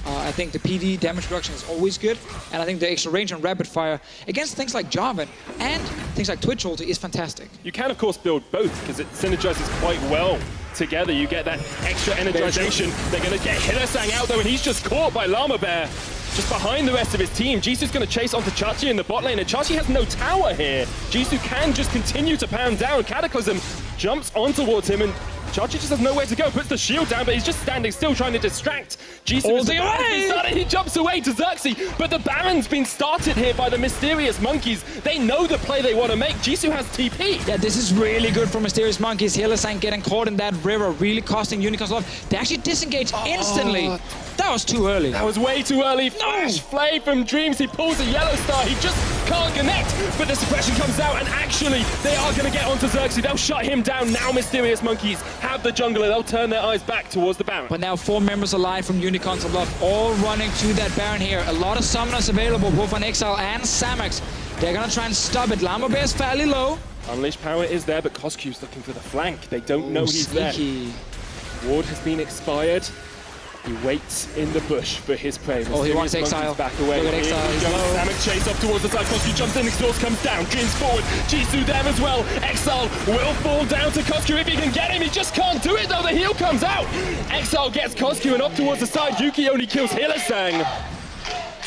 I think the PD damage reduction is always good, and I think the extra range on Rapid Fire against things like Jarvan and things like Twitch ulti is fantastic. You can, of course, build both, because it synergizes quite well together. You get that extra energization. They're going to get Hillesang out, though, and he's just caught by Llama Bear. Just behind the rest of his team. Jisoo's going to chase onto Chachi in the bot lane, and Chachi has no tower here. Jisoo can just continue to pound down. Cataclysm jumps on towards him, and Chachi just has nowhere to go. Puts the shield down, but he's just standing still, trying to distract Jisoo. He jumps away to Xerxes, but the Baron's been started here by the Mysterious Monkeys. They know the play they want to make. Jisoo has TP. Yeah, this is really good for Mysterious Monkeys. Hillesang getting caught in that river, really costing Unicorns a lot. They actually disengage instantly. That was too early. That was way too early. Flash Flay from Dreams. He pulls a yellow star. He just can't connect. But the suppression comes out, and actually, they are going to get onto Xerxes. They'll shut him down. Now Mysterious Monkeys have the jungler. They'll turn their eyes back towards the Baron. But now 4 members alive from Unicorns of Love, all running to that Baron here. A lot of summoners available, both on Exile and Samax. They're going to try and stop it. Llama Bear's fairly low. Unleashed power is there, but Coscu's looking for the flank. They don't know he's sneaky there. Ward has been expired. He waits in the bush for his prey. Oh, he wants Exile. Back away. Look at Exile. He's low. Samax chase up towards the side. Coscu jumps in, exhaust comes down. Dreams forward. Jisoo there as well. Exile will fall down to Coscu if he can get him. He just can't do it though. The heal comes out. Exile gets Coscu and up towards the side. Yuki only kills Hillesang.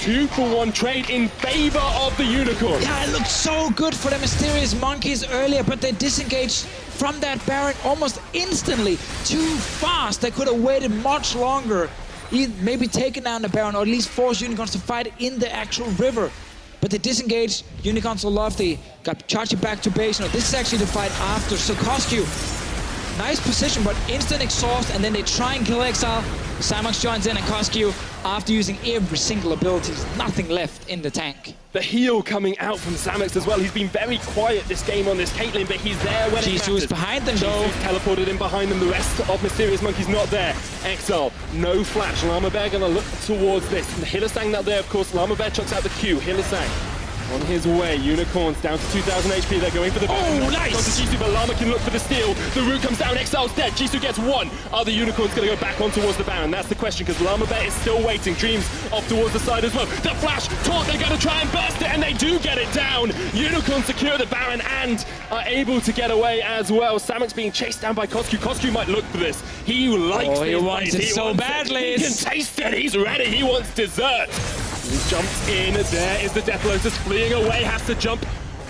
2-for-1 trade in favor of the Unicorns. Yeah, it looked so good for the Mysterious Monkeys earlier, but they disengaged from that Baron almost instantly. Too fast. They could have waited much longer. Maybe taken down the Baron, or at least force Unicorns to fight in the actual river. But they disengaged. Unicorns are love. They got Chachi back to base. No, this is actually the fight after. So Koskyu, nice position, but instant exhaust, and then they try and kill Exile. Samox joins in, and Koskyu, after using every single ability, there's nothing left in the tank. The heal coming out from Samox as well. He's been very quiet this game on this Caitlyn, but he's there when it matters. Jisoo is behind them, though. Jisoo's teleported in behind them. The rest of Mysterious Monkey's not there. Exile, no flash. Llama Bear gonna look towards this. Hylissang not there, of course. Llama Bear chucks out the Q. Hylissang on his way. Unicorns down to 2,000 HP. They're going for the Baron. Oh, nice! Onto Jisoo, but Llama can look for the steal. The root comes down. Exile's dead. Jisoo gets one. Are the Unicorns going to go back on towards the Baron? That's the question, because Llama Bear is still waiting. Dreams off towards the side as well. The flash, Taunt, they're going to try and burst it, and they do get it down. Unicorns secure the Baron and are able to get away as well. Samox being chased down by Koskyu. Koskyu might look for this. He likes he wants it so badly. He can taste it. He's ready. He wants dessert. He jumps in. There is the Death Lotus fleeing away. Has to jump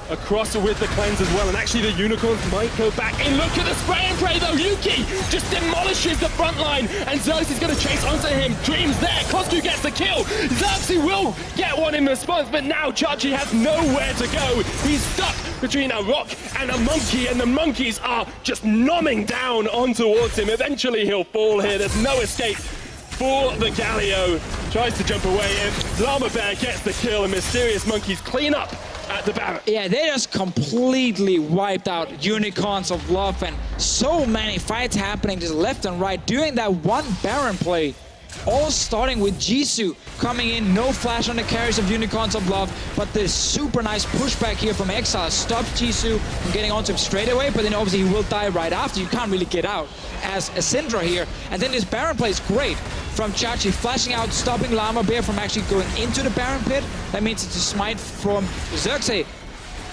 across with the cleanse as well. And actually the Unicorns might go back in. Look at the spray and pray though. Yuki just demolishes the front line. And Xerxes going to chase onto him. Dreams there. Koskyu gets the kill. Xerxes will get one in response. But now Chachi has nowhere to go. He's stuck between a rock and a monkey. And the monkeys are just nomming down on towards him. Eventually he'll fall here. There's no escape for the Galio. Tries to jump away in. Llama Bear gets the kill, and Mysterious Monkeys clean up at the Baron. Yeah, they just completely wiped out Unicorns of Love, and so many fights happening just left and right during that one Baron play. All starting with Jisoo coming in, no flash on the carries of Unicorns of Love, but the super nice pushback here from Exile stopped Jisoo from getting onto him straight away, but then obviously he will die right after. You can't really get out as a Syndra here. And then this Baron play is great from Chachi, flashing out, stopping Llama Bear from actually going into the Baron pit. That means it's a smite from Xerxes.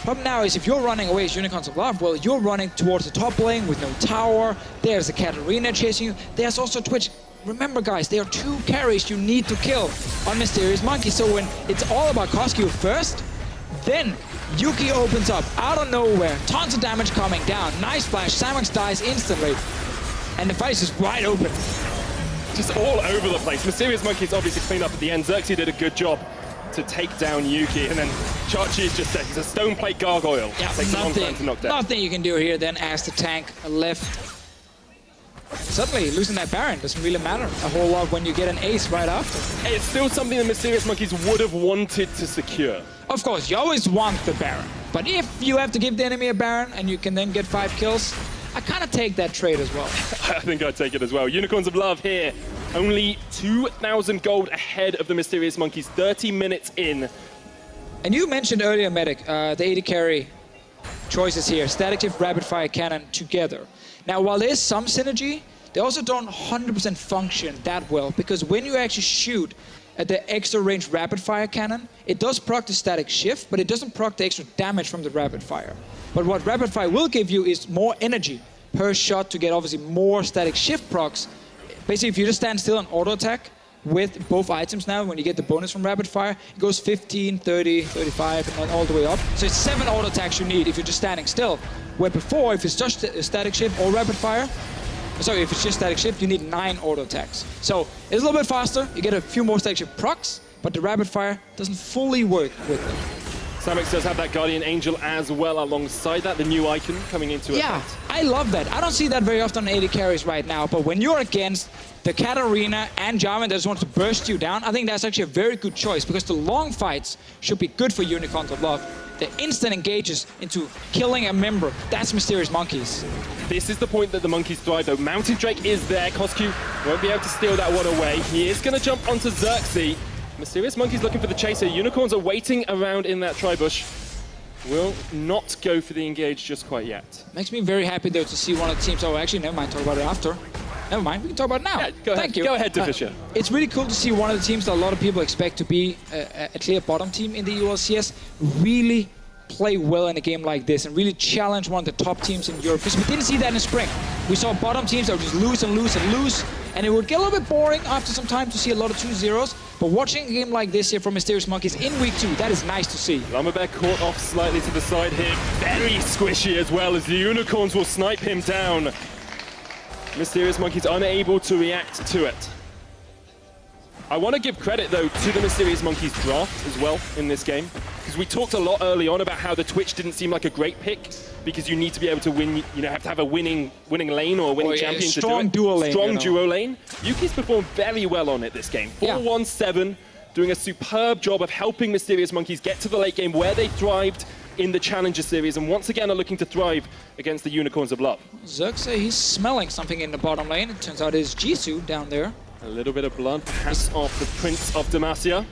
Problem now is if you're running away as Unicorns of Love, well, you're running towards the top lane with no tower. There's a Katarina chasing you. There's also Twitch. Remember, guys, there are two carries you need to kill on Mysterious Monkey. So when it's all about Koskyu first, then Yuki opens up out of nowhere. Tons of damage coming down. Nice flash. Samox dies instantly. And the fight is just wide open. Just all over the place. Mysterious Monkeys obviously cleaned up at the end. Xerxes did a good job to take down Yuki. And then Chachi is just there. He's a stone plate gargoyle. Yeah, takes a long time to knock down. Nothing you can do here then as the tank left. Suddenly, losing that Baron doesn't really matter a whole lot when you get an ace right after. It's still something the Mysterious Monkeys would have wanted to secure. Of course, you always want the Baron. But if you have to give the enemy a Baron and you can then get 5 kills, I kind of take that trade as well. I think I'd take it as well. Unicorns of Love here. Only 2,000 gold ahead of the Mysterious Monkeys, 30 minutes in. And you mentioned earlier, Medic, the AD carry choices here. Static Shift, Rapid Fire Cannon together. Now, while there's some synergy, they also don't 100% function that well, because when you actually shoot at the extra range Rapid Fire Cannon, it does proc the Static Shift, but it doesn't proc the extra damage from the Rapid Fire. But what Rapid Fire will give you is more energy per shot to get obviously more Static Shift procs. Basically, if you just stand still and auto attack with both items now, when you get the bonus from Rapid Fire, it goes 15, 30, 35, and then all the way up. So it's 7 auto attacks you need if you're just standing still. Where before, if it's just a Static Shift or Rapid Fire, sorry, if it's just Static Shift, you need 9 auto attacks. So it's a little bit faster, you get a few more Static Shift procs, but the Rapid Fire doesn't fully work with it. Samox does have that Guardian Angel as well alongside that, the new icon coming into effect. Yeah, I love that. I don't see that very often on AD carries right now, but when you're against the Katarina and Jarvan that just wants to burst you down, I think that's actually a very good choice, because the long fights should be good for Unicorns of Love. The instant engages into killing a member, that's Mysterious Monkeys. This is the point that the Monkeys thrive though. Mountain Drake is there. Koskyu won't be able to steal that one away. He is going to jump onto Xerxes. Mysterious Monkeys looking for the chaser. Unicorns are waiting around in that tri-bush. Will not go for the engage just quite yet. Makes me very happy though to see one of the teams. Oh, actually, never mind, talk about it after. Never mind, we can talk about it now. Yeah, go ahead. Thank you. Go ahead, Fisher. It's really cool to see one of the teams that a lot of people expect to be a clear bottom team in the LCS really play well in a game like this and really challenge one of the top teams in Europe. Because we didn't see that in spring. We saw bottom teams that would just lose and lose and lose. And it would get a little bit boring after some time to see a lot of 2-0s. But watching a game like this here from Mysterious Monkeys in week 2, that is nice to see. Lammerbeck caught off slightly to the side here. Very squishy as well, as the Unicorns will snipe him down. Mysterious Monkeys unable to react to it. I want to give credit, though, to the Mysterious Monkeys draft as well in this game. Because we talked a lot early on about how the Twitch didn't seem like a great pick, because you need to be able to win, you know, have to have a winning lane or a winning champion to do it. Strong duo lane. Strong duo lane. Yuki's performed very well on it this game. 4-1-7, doing a superb job of helping Mysterious Monkeys get to the late game where they thrived in the Challenger Series, and once again are looking to thrive against the Unicorns of Love. Xerxes, he's smelling something in the bottom lane. It turns out it's Jisoo down there. A little bit of blood, perhaps off the Prince of Demacia.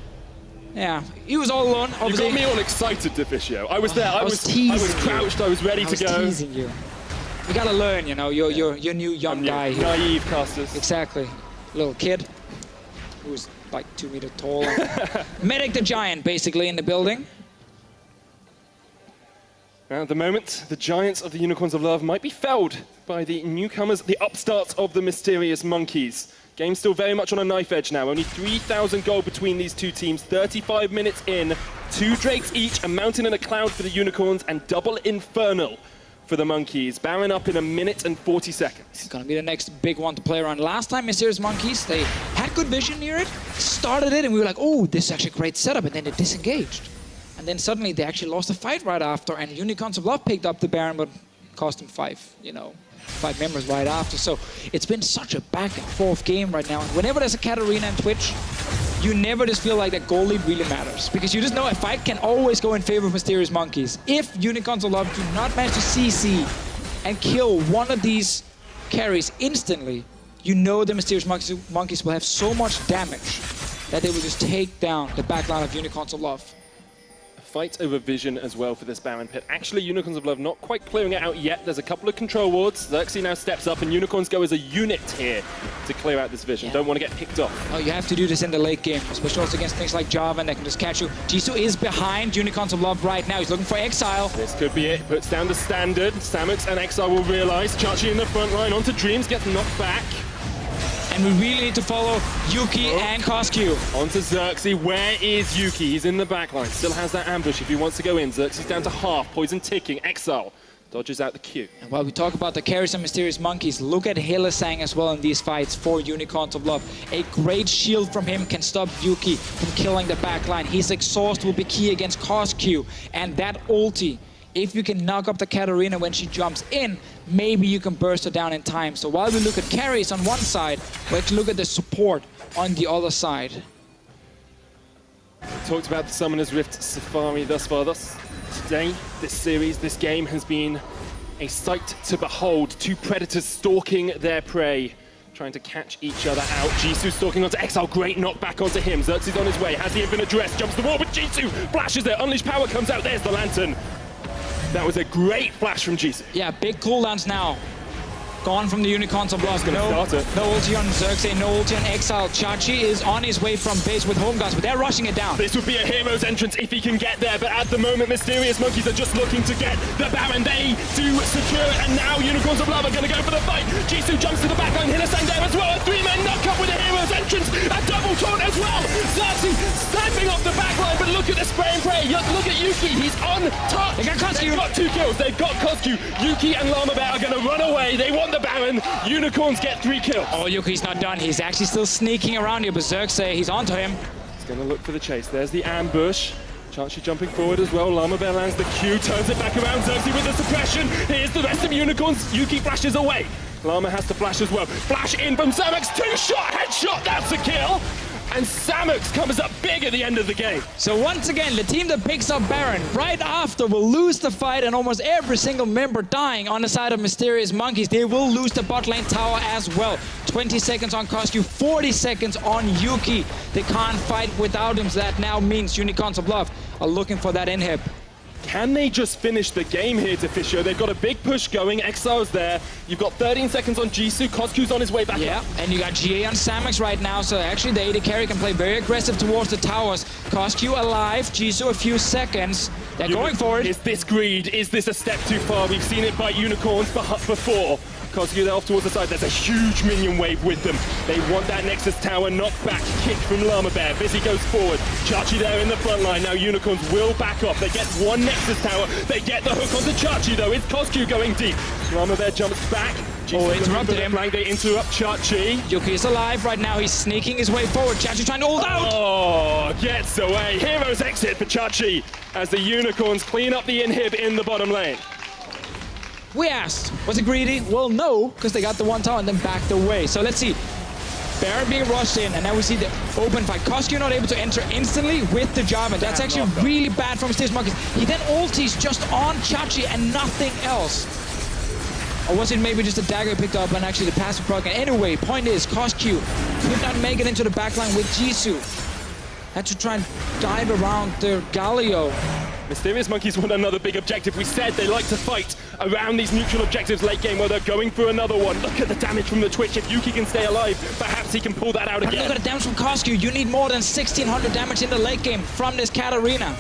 Yeah, he was all alone. You got me all excited, Deficio. I was there. I was crouched. I was ready to go. I was teasing you. You gotta learn, you know. You're new young guy here. Naive casters. Exactly. Little kid who's like 2 meters tall. Medic the Giant, basically, in the building. At the moment, the Giants of the Unicorns of Love might be felled by the newcomers, the upstarts of the Mysterious Monkeys. Game still very much on a knife edge now. Only 3,000 gold between these two teams. 35 minutes in. 2 Drakes each, a Mountain and a Cloud for the Unicorns, and double Infernal for the Monkeys. Baron up in 1 minute and 40 seconds. It's gonna be the next big one to play around. Last time, Mysterious Monkeys, they had good vision near it, started it, and we were like, oh, this is actually a great setup, and then they disengaged. And then suddenly they actually lost the fight right after, and Unicorns of Love picked up the Baron, but cost them 5 members right after. So it's been such a back and forth game right now. And whenever there's a Katarina in Twitch, you never just feel like that goal lead really matters. Because you just know a fight can always go in favor of Mysterious Monkeys. If Unicorns of Love do not manage to CC and kill one of these carries instantly, you know the Mysterious Monkeys will have so much damage that they will just take down the backline of Unicorns of Love. Fight over vision as well for this Baron pit. Actually, Unicorns of Love not quite clearing it out yet. There's a couple of control wards. Xerxes now steps up, and Unicorns go as a unit here to clear out this vision. Don't want to get picked off. Oh, you have to do this in the late game, especially also against things like Jarvan that can just catch you. Jisoo is behind Unicorns of Love right now. He's looking for Exile. This could be it. Puts down the standard. Samux and Exile will realize. Chachi in the front line onto Dreams, gets knocked back. And we really need to follow Yuki and Koskyu. Onto Xerxes. Where is Yuki? He's in the backline. Still has that ambush if he wants to go in. Xerxes down to half. Poison ticking. Exile dodges out the Q. And while we talk about the carries and Mysterious Monkeys, look at Hylissang as well in these fights for Unicorns of Love. A great shield from him can stop Yuki from killing the backline. His exhaust will be key against Koskyu. And that ulti, if you can knock up the Katarina when she jumps in, maybe you can burst her down in time. So while we look at carries on one side, we have to look at the support on the other side. We talked about the Summoner's Rift Safari thus far. Today, this series, this game has been a sight to behold. 2 predators stalking their prey, trying to catch each other out. Jisoo stalking onto Exile, great knockback onto him. Xerxes on his way, has the infinite dress, jumps the wall, but Jisoo flashes there. Unleashed power comes out, there's the lantern. That was a great flash from Jisoo. Yeah, big cooldowns now. Gone from the Unicorns of Love. No ulti on Xerxes, no ulti on Exile. Chachi is on his way from base with home guards, but they're rushing it down. This would be a hero's entrance if he can get there, but at the moment, Mysterious Monkeys are just looking to get the Baron. They do secure it, and now Unicorns of Love are going to go for the fight. Jisoo jumps to the backline, Hylissang there as well. A 3-man knockup with a hero's entrance. A double taunt as well. Xerxes sniping off the backline, but look at the spray and pray. Look at Yuki, he's on top. They got Koskyu. They've got 2 kills. They've got Koskyu. Yuki and Lammerbeck are going to run away. They want the Baron. Unicorns get 3 kills. Oh, Yuki's not done. He's actually still sneaking around here, but Xerxes, he's onto him. He's going to look for the chase. There's the ambush. Chachi jumping forward as well. Lammerbeck lands the Q, turns it back around. Xerxes with the suppression. Here's the rest of Unicorns. Yuki flashes away. Llama has to flash as well. Flash in from Samux. 2-shot headshot. That's a kill. And Samux comes up big at the end of the game. So once again, the team that picks up Baron right after will lose the fight, and almost every single member dying on the side of Mysterious Monkeys. They will lose the bot lane tower as well. 20 seconds on Koskyu, 40 seconds on Yuki. They can't fight without him, so that now means Unicorns of Love are looking for that inhib. Can they just finish the game here, Deficio? They've got a big push going. Exile's there. You've got 13 seconds on Jisoo. Kosku's on his way back up. And you got GA on Samex right now, so actually the AD carry can play very aggressive towards the towers. Kosku alive, Jisoo a few seconds. They're going for it. Is this greed? Is this a step too far? We've seen it bite unicorns before. Kosku, they're off towards the side. There's a huge minion wave with them. They want that Nexus tower knocked back, kick from Llama Bear. Busy goes forward. Chachi there in the front line. Now unicorns will back off. They get one Nexus tower. They get the hook onto Chachi though. It's Kosku going deep. Llama Bear jumps back. Interrupted him. They interrupt Chachi. Yuki is alive right now. He's sneaking his way forward. Chachi trying to hold out. Oh, gets away. Hero's exit for Chachi as the unicorns clean up the inhib in the bottom lane. We asked, was it greedy? Well, no, because they got the one tower and then backed away. So let's see. Baron being rushed in, and now we see the open fight. Kosku not able to enter instantly with the Jarvan. That's actually really bad from Mysterious Monkeys. He then ulties just on Chachi and nothing else. Or was it maybe just a dagger he picked up and actually the passive proc? And anyway, point is, Kosku could not make it into the backline with Jisoo. Had to try and dive around the Galio. Mysterious Monkeys want another big objective. We said they like to fight around these neutral objectives late game. Well, they're going for another one. Look at the damage from the Twitch. If Yuki can stay alive, perhaps he can pull that out again. Look at the damage from Kosku. You need more than 1,600 damage in the late game from this Katarina.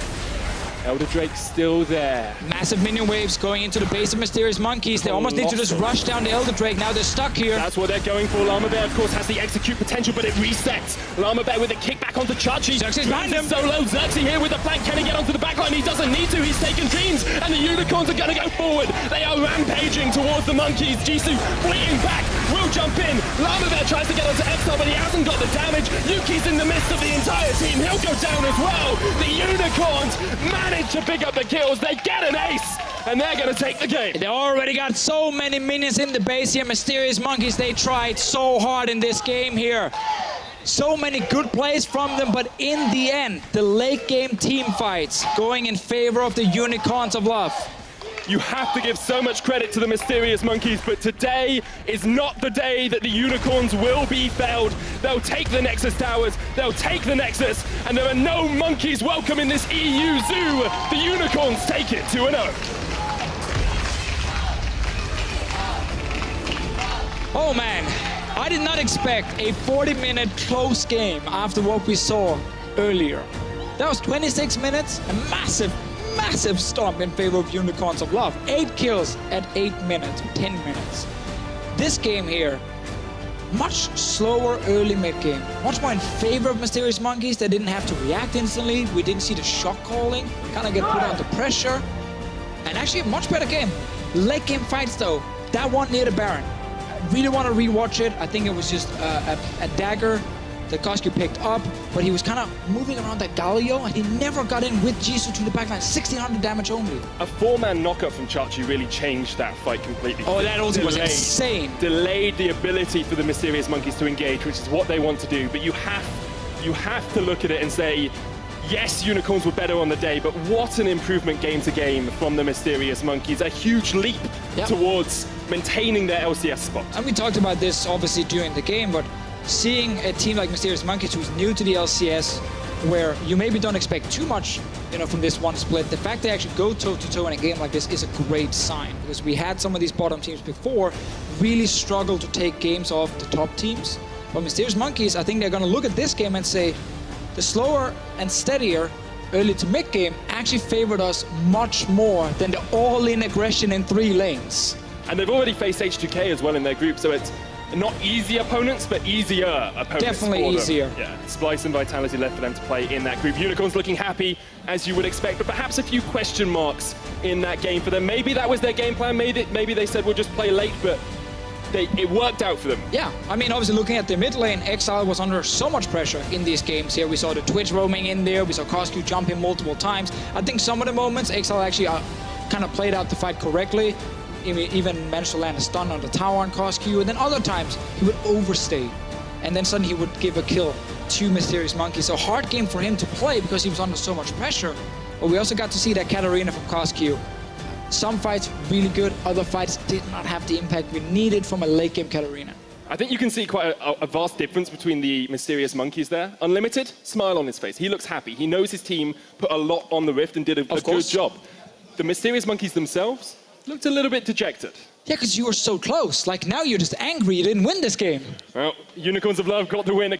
Elder Drake's still there. Massive minion waves going into the base of Mysterious Monkeys. They almost need to just rush down the Elder Drake. Now they're stuck here. That's what they're going for. Llama Bear, of course, has the execute potential, but it resets. Llama Bear with a kickback onto Chachi. Xerxes behind him. Solo. Xerxes here with the flank. Can he get onto the backline? He doesn't need to. He's taken dreams, and the unicorns are going to go forward. They are rampaging towards the monkeys. Jisoo fleeing back. Will jump in. Llama Bear tries to get onto Exile, but he hasn't got the damage. Yuki's in the midst of the entire team. He'll go down as well. The unicorns manage to pick up the kills. They get an ace, and they're going to take the game. They already got so many minions in the base here. Mysterious Monkeys, they tried so hard in this game here. So many good plays from them, but in the end, the late game team fights going in favor of the Unicorns of Love. You have to give so much credit to the Mysterious Monkeys, but today is not the day that the Unicorns will be failed. They'll take the Nexus towers, they'll take the Nexus, and there are no monkeys welcome in this EU zoo. The Unicorns take it 2-0. Oh man, I did not expect a 40-minute close game after what we saw earlier. That was 26 minutes, a massive stomp in favor of Unicorns of Love. 8 kills at 8 minutes, 10 minutes. This game here, much slower early mid-game. Much more in favor of Mysterious Monkeys. They didn't have to react instantly. We didn't see the shock calling. Kind of get put under pressure. And actually a much better game. Late game fights though. That one near the Baron. I really want to rewatch it. I think it was just a dagger that Kosku picked up, but he was kind of moving around that Galio, and he never got in with Jisoo to the backline. 1,600 damage only. A 4-man knockup from Chachi really changed that fight completely. Oh, that ulti was insane. Delayed the ability for the Mysterious Monkeys to engage, which is what they want to do. But you have to look at it and say, yes, Unicorns were better on the day, but what an improvement game to game from the Mysterious Monkeys. A huge leap towards maintaining their LCS spot. And we talked about this obviously during the game, but seeing a team like Mysterious Monkeys who's new to the LCS, where you maybe don't expect too much, from this one split, the fact they actually go toe-to-toe in a game like this is a great sign, because we had some of these bottom teams before really struggle to take games off the top teams. But Mysterious Monkeys, I think they're going to look at this game and say, the slower and steadier early to mid game actually favored us much more than the all-in aggression in 3 lanes. And they've already faced H2K as well in their group, so it's not easy opponents, but easier opponents. Definitely easier. Yeah, Splice and Vitality left for them to play in that group. Unicorns looking happy, as you would expect, but perhaps a few question marks in that game for them. Maybe that was their game plan. Maybe they said we'll just play late, but it worked out for them. Yeah, I mean, obviously looking at the mid lane, Exile was under so much pressure in these games here. We saw the Twitch roaming in there. We saw Kosku jump in multiple times. I think some of the moments, Exile actually kind of played out the fight correctly. Even managed to land a stun on the tower on Kosku, and then other times he would overstay, and then suddenly he would give a kill to Mysterious Monkeys. So hard game for him to play because he was under so much pressure. But we also got to see that Katarina from Kosku. Some fights really good, other fights did not have the impact we needed from a late game Katarina. I think you can see quite a vast difference between the Mysterious Monkeys there. Unlimited, smile on his face. He looks happy. He knows his team put a lot on the Rift and did a good job. the Mysterious Monkeys themselves looked a little bit dejected. Yeah, because you were so close. Like, now you're just angry you didn't win this game. Well, Unicorns of Love got the win.